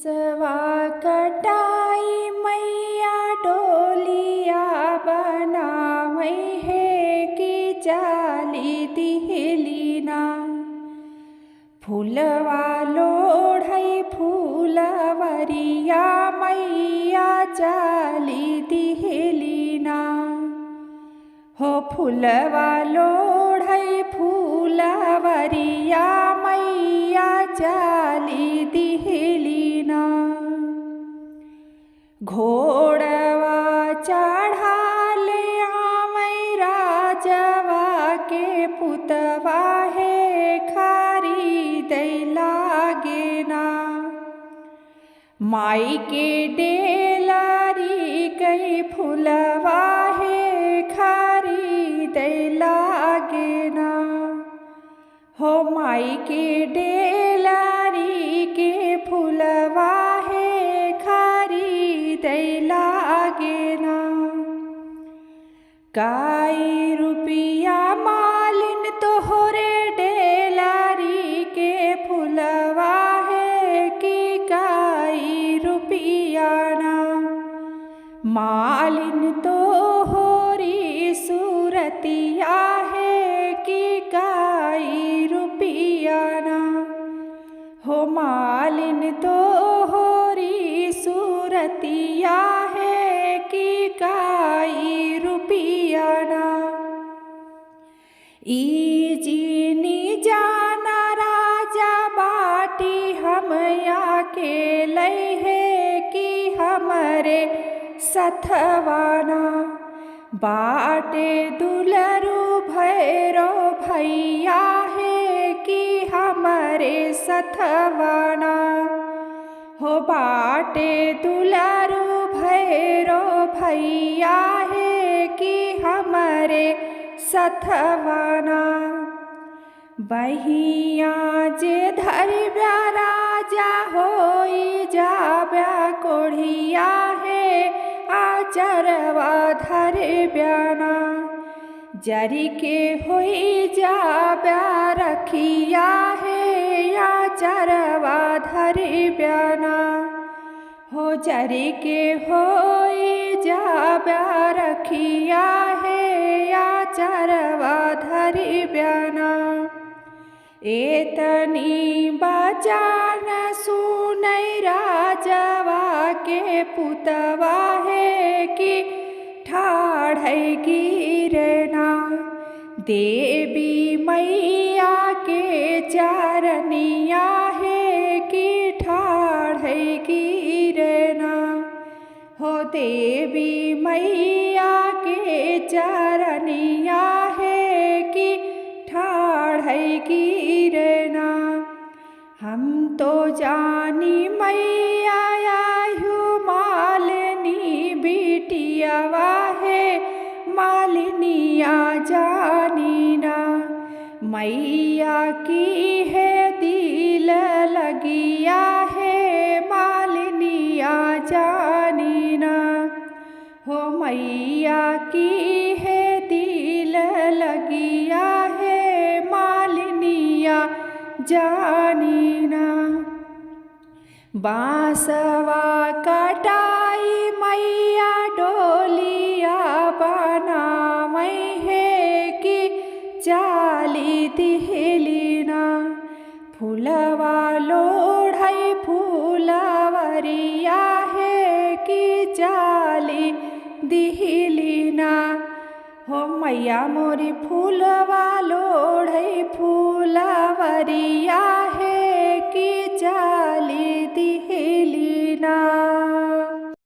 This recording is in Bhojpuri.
सवा कटाई मैया डोलिया बनावै है कि चाली दिहलीना। फूलवा लोढ़ै फूलवरिया मैया चाली दिहलीना। हो फूलवा लोढ़ै फूलवरिया मैया चाली दिहलीना। घोड़वा चढ़ाल आवै राजवा के पुतवा है खरीदै लागेना। माई के डेलारी कई फूलवा है खरीदै लागेना। हो माई के डेलारी के फूलवा है खरीदै लागेना। काई रुपिया मालिन तोहरे डेलारी के फूलवा है कि काई रुपिया ना। मालिन तोहरी सूरतिया है कि काई रुपिया ना। हो मालिन तोहरी सूरतिया है कि काई रुपिया ना। ई जीनी जाना राजा बाटी हम आके लै है कि हमरे सथवाना। बाटे दुलरू भैरो भैया है कि हमरे सथवाना। हो बाटे दुलरू भैरो भैया है कि हमरे सथवाना। बहिया जे धरब्या राजा होई जाब्या कोढ़िया है आचरवा धरब्याना। जरी के होई जाब्या रखिया है आचरवा धरब्याना। हो जरी के होई जाब्या रखिया है आचरवा धरब्याना। एतनी बचान सुनै राजवा के पुतवा है कि ठाढ़ै गिरना। देवी मैया के चरनिया है कि ठाढ़ै गिरना। हो देवी मैया के चरनिया है कि ठाढ़ै गिरना। हम तो जानी मैया आयु मालिनी बिटियावा है मालिनिया जानी ना। मैया की है दिल लगिया है मालिनिया जानी ना। हो मैया की है दिल लगिया है मालिनिया जानी ना। बांसवा कटाई मैया डोलिया बनावै है कि चाली दिहलीना। फूलवा लोढ़ै फूलवरिया है कि चाली दिहलीना। हो मैया मोरी फूलवा लोढ़ै फूलवरिया